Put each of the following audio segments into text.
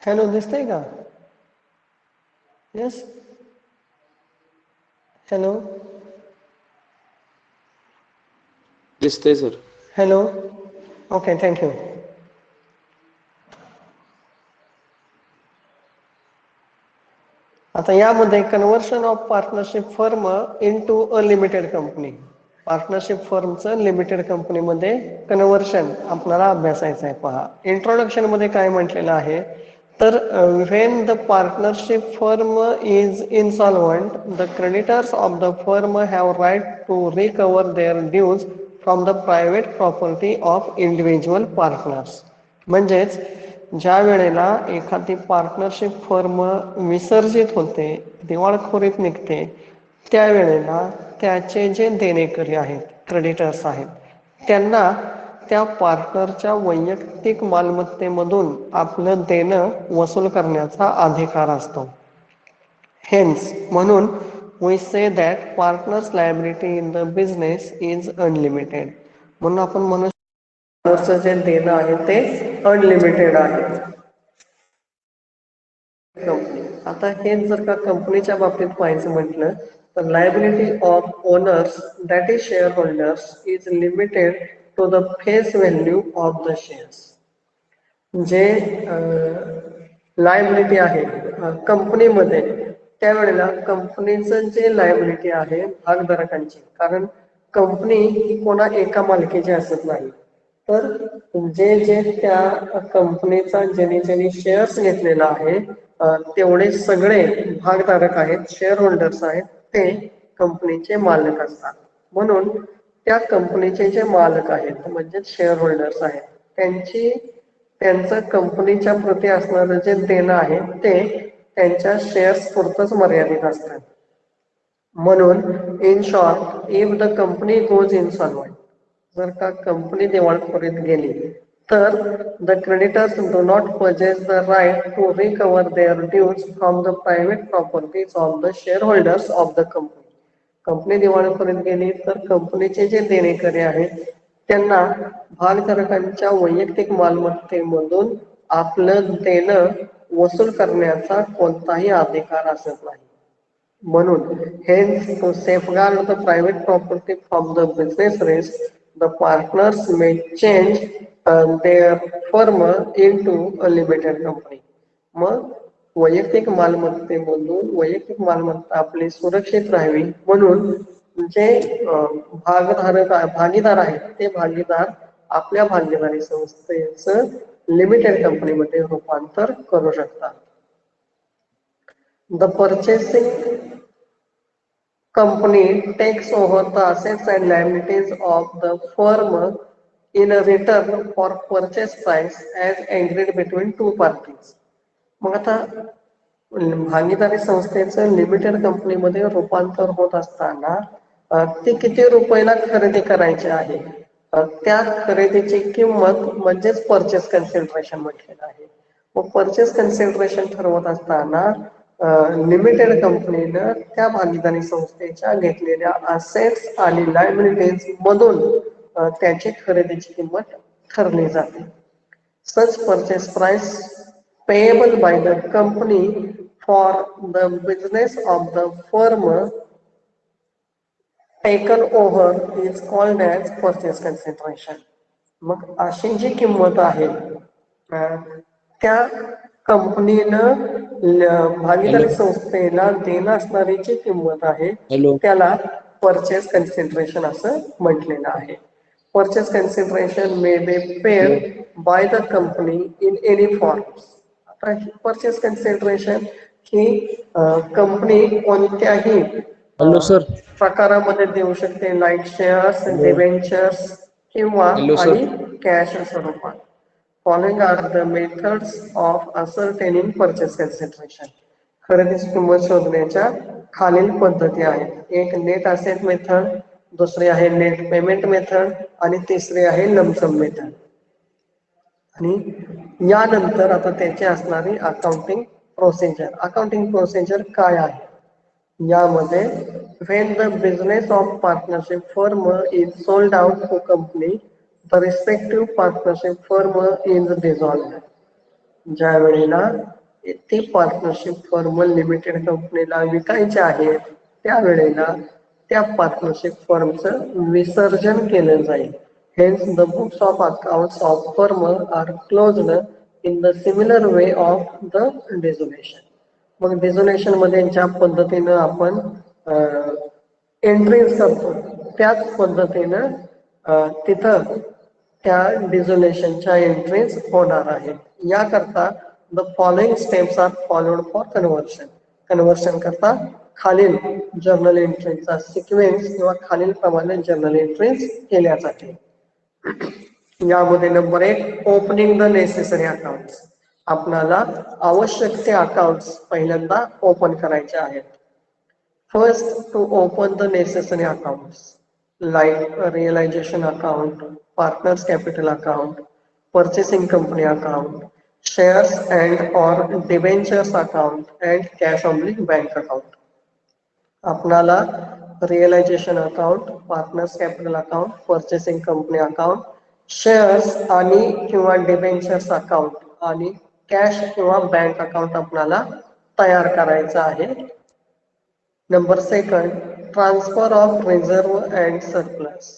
Hello, दिसतंय का? Yes. Hello. दिसतंय सर. हॅलो. Okay, thank you. आता यामध्ये conversion of partnership firm into a limited company. Partnership फर्मचं लिमिटेड कंपनीमध्ये कन्व्हर्शन आपल्याला अभ्यासायचं आहे. पहा, इंट्रोडक्शन मध्ये काय म्हटलेलं आहे, तर when the partnership firm is insolvent, the creditors of the firm have right to recover their dues from the private property of individual partners. म्हणजेच ज्या वेळेला एखादी पार्टनरशिप फर्म विसर्जित होते, दिवाळखोरीत निघते, त्यावेळेला त्याचे जे देणेकरी आहेत, क्रेडिटर्स आहेत, त्यांना त्या पार्टनरच्या वैयक्तिक मालमत्तेमधून आपलं देणं वसूल करण्याचा अधिकार असतो. हेन्स, म्हणून we say that partners liability in the business is unlimited. म्हणून आपण म्हणू शकतो जे देणं आहे ते अनलिमिटेड आहे. कंपनी, आता हे जर का कंपनीच्या बाबतीत पाहायचं म्हटलं तर liability of owners that is share holders is limited to the face value of the shares. जे लायबिलिटी आहे कंपनीमध्ये, त्यावेळेला कंपनीचं जे लायबिलिटी आहे भागधारकांची, कारण कंपनी ही कोणा एका मालकीची असत नाही, तर जे जे त्या कंपनीचा ज्यांनी शेअर्स घेतलेला आहे तेवढे सगळे भागधारक आहेत, शेअर होल्डर्स आहेत, ते कंपनीचे मालक असतात. म्हणून त्या कंपनीचे जे मालक आहेत म्हणजे शेअर होल्डर्स आहेत, त्यांचं कंपनीच्या प्रती असणारं जे देणं आहे ते त्यांच्या शेअर्स पुरतच मर्यादित असतात. म्हणून in short, if the company goes insolvent, जर का कंपनी दिवाळखोरीत गेली तर the creditors do not possess the right to recover their dues from the private properties of the shareholders of the company. Company दिवाळखोरीत गेली तर कंपनीचे जे देणेकरी आहेत त्यांना भागधारकांच्या वैयक्तिक मालमत्तेमधून आपलं देणं वसूल करण्याचा कोणताही अधिकार असत नाही. म्हणून hence to safeguard the private property from the business risk, the partners may change their firm into a limited company. मग वैयक्तिक मालमत्तेमधून वैयक्तिक मालमत्ता आपली सुरक्षित राहावी म्हणून जे भागीदार आहेत ते भागीदार आपल्या भागीदारी संस्थेचं लिमिटेड कंपनीमध्ये रूपांतर करू शकतात. The purchasing company takes over the assets and liabilities of the firm in a return for purchase price as agreed between two parties. मग आता भागीदारी संस्थेचं लिमिटेड कंपनीमध्ये रूपांतर होत असताना ते किती रुपयाला खरेदी करायचे आहे, त्या खरेदीची किंमत म्हणजेच परचेस कन्सिडरेशन म्हटलेलं आहे. मग परचेस कन्सिडरेशन ठरवत असताना लिमिटेड कंपनीनं त्या भागीदारी संस्थेच्या घेतलेल्या असेट्स आणि लायबिलिटीज मधून त्याची खरेदीची किंमत ठरली जाते. Such purchase price payable by the company for the business of the firm taken over is called as purchase consideration. मग अशी जी किंमत आहे त्या कंपनीनं भागीदारी संस्थेला देणं असणारी जी किंमत आहे त्याला परचेस कन्सिडरेशन असं म्हटलेलं आहे. Purchase consideration may be paid by the company in any form. आता ही परचेस कन्सिडरेशन ही कंपनी कोणत्याही प्रकारामध्ये देऊ शकते, लाईक शेअर्स, डिबेंचर्स किंवा आणि कॅश स्वरूपात. Following are the methods of ascertaining purchase consideration. खरेदीची किंमत शोधण्याच्या खालील पद्धती आहेत. एक नेट असेट मेथड, दुसरी आहे नेट पेमेंट मेथड आणि तिसरी आहे लमसम मेथड. आणि यानंतर आता त्याची असणारी अकाउंटिंग प्रोसिजर. अकाउंटिंग प्रोसिजर काय आहे यामध्ये, when the business of partnership firm is sold out to company, the respective partnership firm is dissolved. ज्या वेळेला ते पार्टनरशिप फर्म लिमिटेड कंपनीला विकायचे आहेत, त्यावेळेला त्या पार्टनरशिप फर्मचं विसर्जन केलं जाईल. Hence, the books of accounts of firm are closed in the similar way of the dissolution. मग डिझोल्युशन मध्ये ज्या पद्धतीनं आपण एंट्रीज करतो त्याच पद्धतीनं तिथं त्या डिझोल्युशनच्या एंट्रीज होणार आहेत. याकरता the following steps are followed for conversion. Conversion करता खालील जर्नल एंट्रीचा सिक्वेन्स किंवा खालील प्रमाणे जर्नल एंट्रीज केल्या जातील. यामध्ये number 1, opening the necessary account. आपल्याला आवश्यक ते अकाउंट्स पहिल्यांदा ओपन करायचे आहेत. First, to open the necessary accounts like realisation account, partners capital account, purchasing company account, shares and or debentures account and cash on bank account. आपणाला realisation account, partners capital account, purchasing company account, shares आणि किंवा debentures account आणि cash किंवा bank account आपल्याला तयार करायचं आहे. Number 2, transfer of reserve and surplus.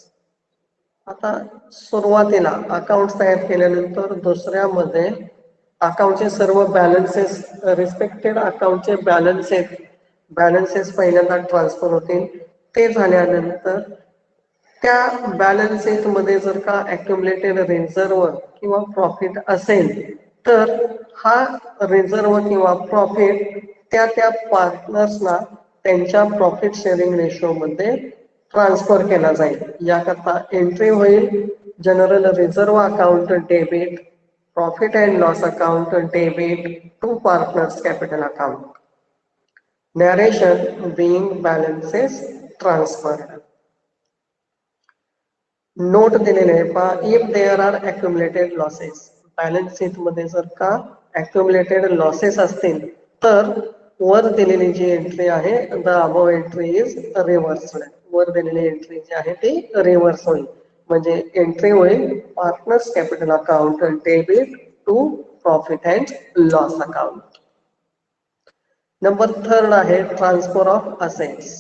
आता सुरुवातीला अकाउंट तयार केल्यानंतर दुसऱ्यामध्ये अकाउंटचे सर्व बॅलन्सेस, रिस्पेक्टेड अकाउंटचे बॅलन्सेस पहिल्यांदा ट्रान्सफर होतील. ते झाल्यानंतर त्या बॅलन्स शीट मध्ये जर का अक्युमुलेटेड रिझर्व किंवा प्रॉफिट असेल तर हा रिझर्व किंवा प्रॉफिट त्या पार्टनर्सना त्यांच्या प्रॉफिट शेअरिंग रेशो मध्ये ट्रान्सफर केला जाईल. याकरता एंट्री होईल general reserve account debit, profit and loss account debit to partners capital account. Narration being balances transferred. Note दिलेले आहे पहा, if there are accumulated losses. Balance sheet मध्ये जर का अक्युमुलेटेड लॉसेस असतील तर वर दिलेली जी एंट्री आहे the above entry is reversed. वर दिलेली एंट्री जी आहे ती रिव्हर्स होईल. म्हणजे एंट्री होईल partners capital account debit to profit and loss account. Number 3 आहे transfer of assets.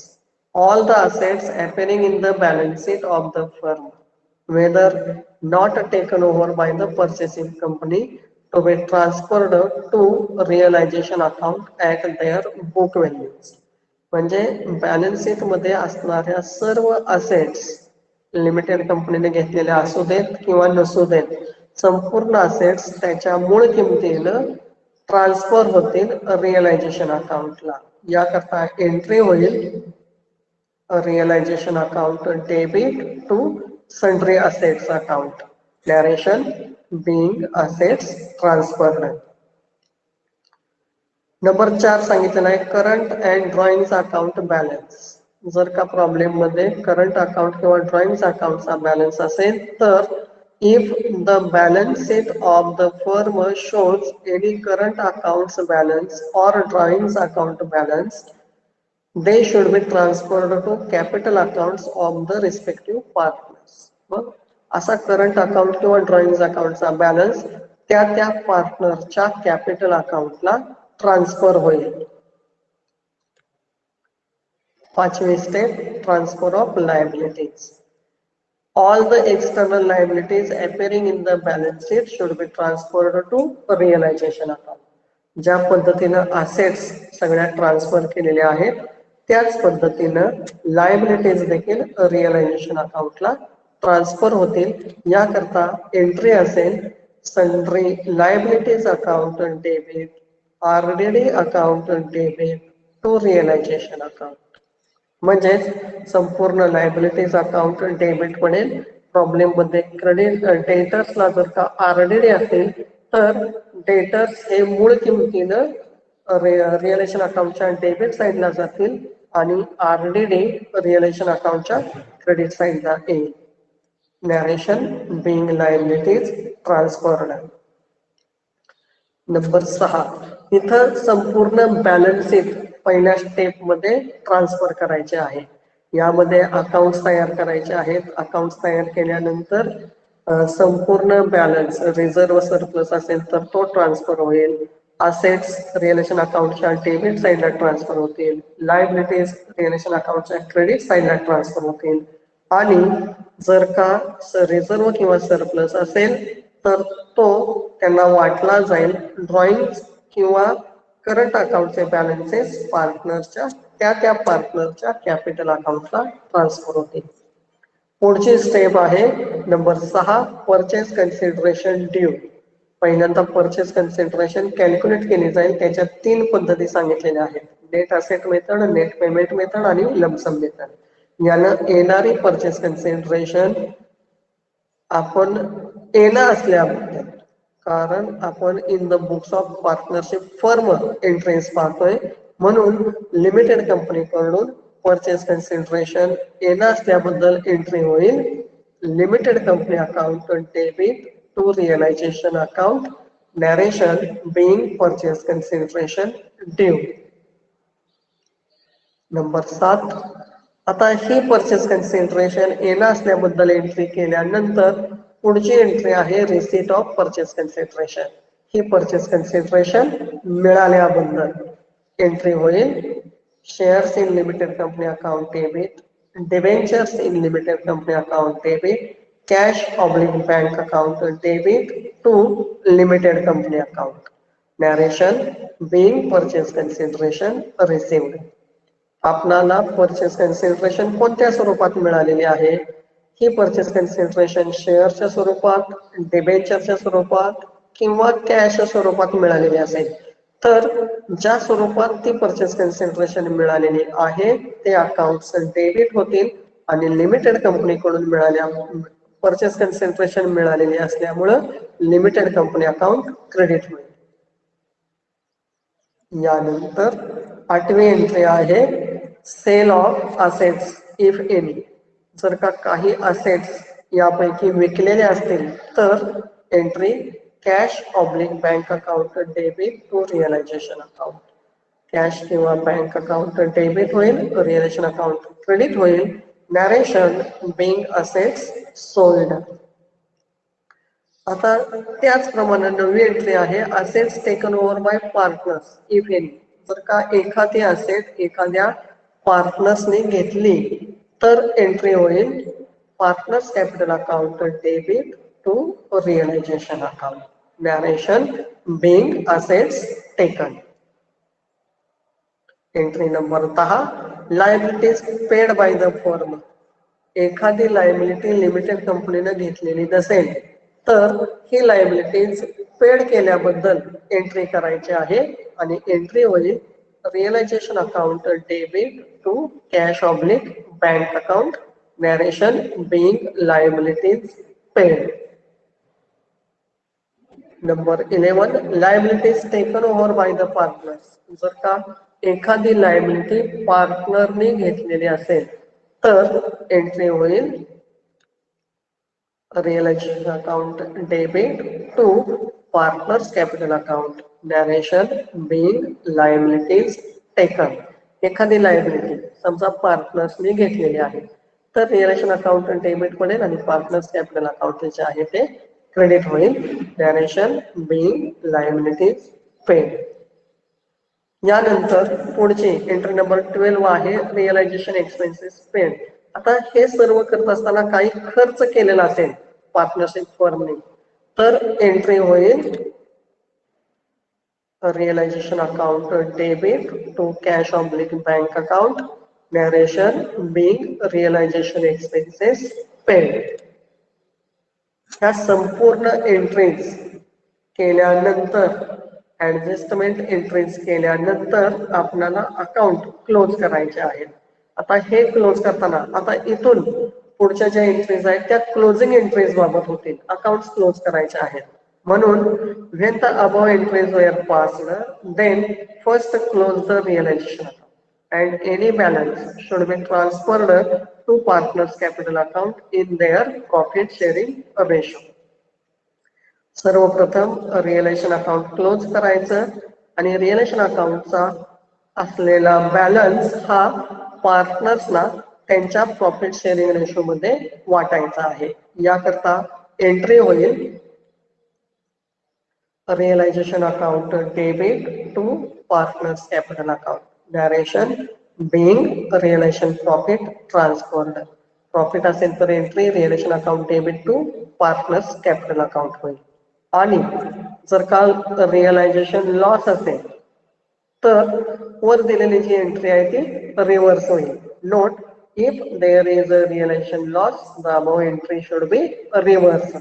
All the assets appearing in the balance sheet of the firm, whether not taken over by the purchasing company, to be transferred to realization account at their book values. म्हणजे balance sheet मध्ये असणाऱ्या सर्व assets limited कंपनीने घेतलेल्या असू देत किंवा नसू देत, संपूर्ण असेट्स त्याच्या मूळ किमतीनं ट्रान्सफर होतील रिअलायझेशन अकाउंटला. याकरता एंट्री होईल realization account debit to sundry assets account. Narration being assets transferred. Number 4 सांगितलेला आहे current and drawings account balance. जर का प्रॉब्लेम मध्ये करंट अकाउंट किंवा ड्रॉइंग्स अकाउंटचा बॅलन्स असेल तर if the balance sheet of the firm shows any current accounts balance or drawings account balance, they should be transferred to capital accounts of the respective partners. मग असा current account किंवा drawing अकाउंटचा balance त्या पार्टनरच्या capital अकाउंटला transfer होईल. 5वी step transfer of liabilities. All the external liabilities appearing in the balance sheet should be transferred to realization account. ज्या पद्धतीनं असेट्स सगळ्या ट्रान्सफर केलेल्या आहेत त्याच पद्धतीनं लायबिलिटीज देखील रिअलायझेशन अकाउंटला ट्रान्सफर होतील. याकरता एंट्री असेल sundry liabilities account debit, RDD account debit to realisation account. म्हणजेच संपूर्ण लायबिलिटीज अकाउंट डेबिट पडेल. प्रॉब्लेम मध्ये क्रेडिट डेटर्सला जर का आरडीडी असेल तर डेटर्स हे मूळ किमतीनं रिअलायझेशन अकाउंटच्या डेबिट साईडला जातील आणि आरडीडी रिअलायझेशन अकाउंटच्या क्रेडिट साईडला येईल. Narration being liabilities transferred. Number 6 इथं संपूर्ण बॅलन्स शीट पहिल्या स्टेप मध्ये ट्रान्सफर करायचे आहे. यामध्ये अकाउंट तयार करायचे आहेत. अकाउंट तयार केल्यानंतर संपूर्ण बॅलन्स रिझर्व सरप्लस असेल तर तो ट्रान्सफर होईल. असेट्स रिएलेशन अकाउंटच्या डेबिट साईडला ट्रान्सफर होतील, लायबिलिटीज रिएलेशन अकाउंटच्या क्रेडिट साईडला ट्रान्सफर होतील आणि जर का रिझर्व किंवा सरप्लस असेल तर तो त्यांना वाटला जाईल ड्रॉइंग किंवा करंट अकाउंटचे बॅलन्सेस त्या पार्टनरच्या कॅपिटल अकाउंटला ट्रान्सफर होतील. पुढची स्टेप आहे नंबर 6 परचेस कन्सिडरेशन ड्यू. पहिल्यांदा परचेस कन्सिडरेशन कॅल्क्युलेट केली जाईल. त्याच्या 3 पद्धती सांगितलेल्या आहेत, net asset method, net payment method आणि लमसम मेथड. यानं येणारी परचेस कन्सिडरेशन आपण येणं असल्याबद्दल, कारण आपण in the books of partnership firm entries पाहतोय म्हणून लिमिटेड कंपनीकडून परचेस कन्सिडरेशन येणं असल्याबद्दल एंट्री होईल limited company account debit to realisation account, narration being purchase consideration due. Number 7 आता ही परचेस कन्सिडरेशन येणं असल्याबद्दल एंट्री केल्यानंतर पुढची एंट्री आहे रिसीट ऑफ परचेस कन्सिडरेशन. ही परचेस कन्सिडरेशन मिळाल्याबद्दल एंट्री होईल shares in limited company account debit, debentures in limited company account debit, cash oblique bank account debit to limited company account, narration being purchase consideration received. आपणाला purchase consideration कोणत्या स्वरूपात मिळालेली आहे? ही purchase consideration शेअरच्या स्वरूपात, डिबेंचरच्या स्वरूपात किंवा कॅश स्वरूपात मिळालेली असेल. तर ज्या स्वरूपात ती परचेस कन्सिडरेशन मिळालेली आहे ते अकाउंट्स डेबिट होतील आणि लिमिटेड कंपनीकडून परचेस कन्सिडरेशन मिळालेली असल्यामुळं लिमिटेड कंपनी अकाउंट क्रेडिट होईल. यानंतर 8वी एंट्री आहे sale of assets if any. जर का काही असेट्स यापैकी विकलेले असतील तर entry cash oblique bank account debit to realisation account. Cash किंवा बँक अकाउंट डेबिट होईल, रिअलायझेशन अकाउंट क्रेडिट होईल, नॅरेशन बीइंग असेट्स सोल्ड. आता त्याचप्रमाणे 9वी एंट्री आहे assets taken over by partners if any. जर का एखादी असेट एखाद्या पार्टनर्सने घेतली तर एंट्री होईल partners capital account debit to realisation account, narration being assets taken. Entry number 10 liabilities paid by the firm. एखादी लायबिलिटी लिमिटेड कंपनीने घेतलेली नसेल तर ही लायबिलिटीज पेड केल्याबद्दल एंट्री करायची आहे आणि एंट्री होईल realisation account debit to cash oblique bank account, narration being liabilities paid. Number 11 liabilities taken over by the partners. जर का एखादी लायबिलिटी पार्टनरने घेतलेली असेल तर एंट्री होईल realisation account debit to partners capital account, narration being liabilities taken. एखादी liability समजा पार्टनर्सने घेतलेली आहे तर रिअलायझेशन अकाउंट डेबिट पडेल आणि पार्टनर्स कॅपिटल अकाउंट जे आहे ते क्रेडिट होईल, नॅरेशन बीइंग लायबिलिटीज पेड. यानंतर पुढची एंट्री नंबर 12 आहे रिअलायझेशन एक्सपेन्सेस पेड. आता हे सर्व करत असताना काही खर्च केलेला असेल पार्टनरशिप फर्मने तर एंट्री होईल realisation account debit to cash oblique bank account, narration being realisation expenses paid. ह्या संपूर्ण एंट्रीज केल्यानंतर ऍडजस्टमेंट एंट्रीज केल्यानंतर आपल्याला अकाउंट क्लोज करायचे आहेत. आता हे क्लोज करताना आता इथून पुढच्या ज्या एंट्रीज आहेत त्या क्लोजिंग एंट्रीज बाबत होतील. अकाउंट क्लोज करायचे आहेत म्हणून when the above entries were passed then first close the realization account and any balance should be transferred to partners capital account in their profit sharing ratio. सर्वप्रथम realisation account close करायचं आणि realisation अकाउंटचा असलेला balance हा पार्टनर्सना त्यांच्या profit sharing ratio मध्ये वाटायचा आहे. याकरता एंट्री होईल realization account debit to partners capital account. Narration being realization profit transferred. Profit असेल तर entry realisation account debit to partners capital account होईल. आणि जर का रिअलायझेशन लॉस असेल तर वर दिलेली जी एंट्री आहे ती रिव्हर्स होईल. Note if there is a realisation loss the above entry should be reverse.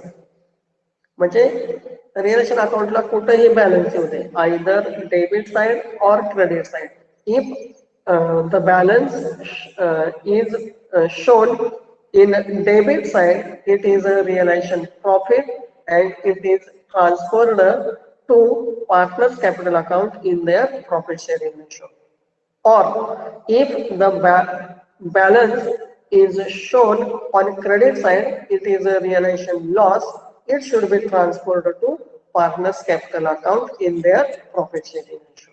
म्हणजे रिअलेशन अकाउंटला कुठेही बॅलन्स येऊ दे, either debit side or credit side. If the balance is shown in debit side, it is a realization profit and it is transferred to partners capital account in their profit sharing ratio. Or if the balance is shown on credit side, it is a realization loss, it should be transferred to partners capital account in their profit sharing ratio.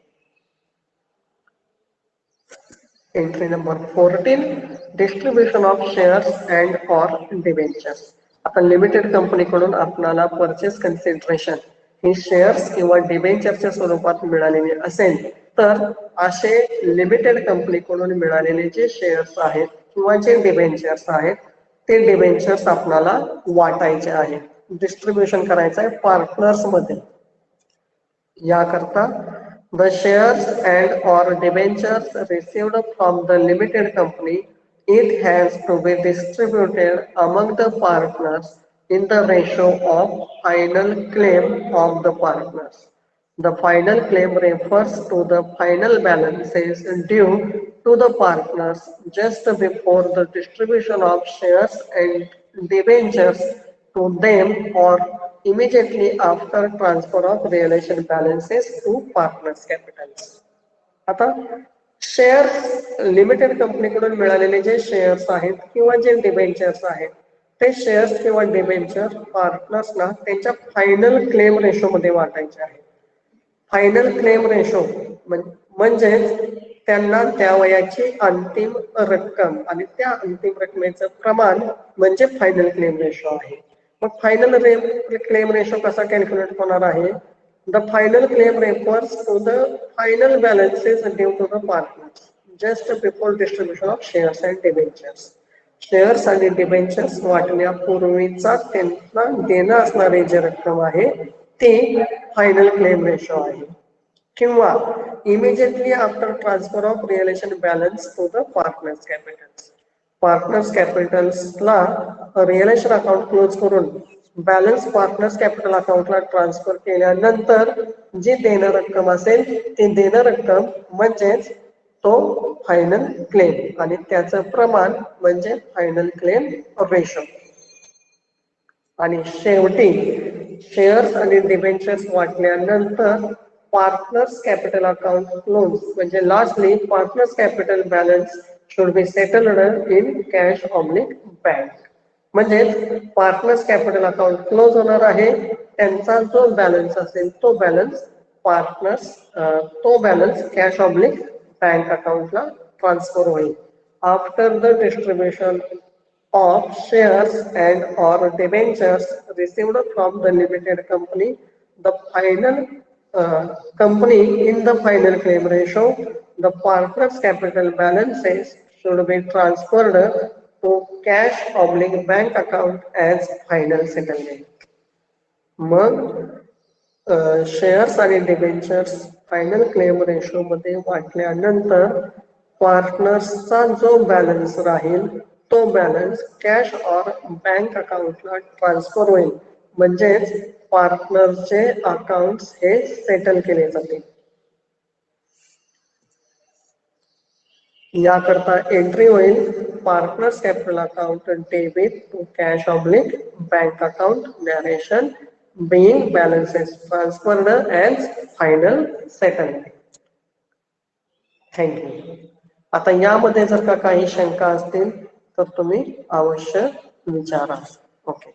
Entry number 14, distribution of shares and or debentures. आता limited कंपनीकडून आपल्याला purchase consideration ही shares किंवा डिबेंचरच्या स्वरूपात मिळालेली असेल तर असे limited कंपनीकडून मिळालेले जे शेअर्स आहेत किंवा जे डिबेंचर्स आहेत ते डिबेंचर्स आपल्याला वाटायचे आहेत. डिस्ट्रीब्युशन करायचं आहे पार्टनर्स मध्ये. याकरता the shares and or debentures received from the limited company, it has to be distributed among the partners in the ratio of final claim of the partners. The final claim refers to the final balances due to the partners just before the distribution of shares and debentures to them or immediately after transfer of realization balances to partners capitals. आता shares limited कंपनीकडून मिळालेले जे shares आहेत किंवा जे debentures आहेत ते shares किंवा डिबेंचर पार्टनर्सना त्यांच्या फायनल क्लेम रेशो मध्ये वाटायचे आहेत. फायनल क्लेम रेशो म्हणजे त्यांना त्या वयाची अंतिम रक्कम आणि त्या अंतिम रकमेचं प्रमाण म्हणजे फायनल क्लेम रेशो आहे. मग फायनल क्लेम रेशो कसा कॅल्क्युलेट होणार आहे? The final claim refers to the final balances due to the partners just before distribution of shares and debentures. Shares आणि डिबेंचर्स वाटण्यापूर्वीचा त्यांना देणं असणारी जी रक्कम आहे ती फायनल क्लेम रेशो आहे. किंवा immediately after transfer of realisation balance to the partners capitals. Partners कॅपिटल्सला रिअलेशन अकाउंट क्लोज करून बॅलन्स पार्टनर्स कॅपिटल अकाउंटला ट्रान्सफर केल्यानंतर जी देणं रक्कम असेल ती देणं रक्कम म्हणजेच तो फायनल क्लेम आणि त्याचं प्रमाण म्हणजे फायनल क्लेम रेशो. आणि शेवटी शेअर्स आणि डिबेंचर्स वाटल्यानंतर पार्टनर्स कॅपिटल अकाउंट क्लोज म्हणजे lastly partners capital balance should be settled in cash oblique bank. म्हणजे पार्टनर्स कॅपिटल अकाउंट क्लोज होणार आहे. त्यांचा जो बॅलन्स असेल तो बॅलन्स कॅश ऑब्लिक बँक अकाउंटला ट्रान्सफर होईल. After the distribution of shares and or debentures received from the limited company, the final company in the final claim ratio, the partner's capital balances should be transferred to cash oblique bank account as final settlement. मग shares आणि debentures final claim ratio मध्ये वाटल्यानंतर पार्टनर्सचा जो balance राहील तो balance cash और bank अकाउंटला transfer होईल. म्हणजेच पार्टनरचे अकाउंट्स हे सेटल केले जातील. याकरता एंट्री होईल partners capital account debit to cash oblique bank account narration being balances transferred as final settlement. Thank you. आता यामध्ये जर का काही शंका असतील तर तुम्ही अवश्य विचारा. ओके.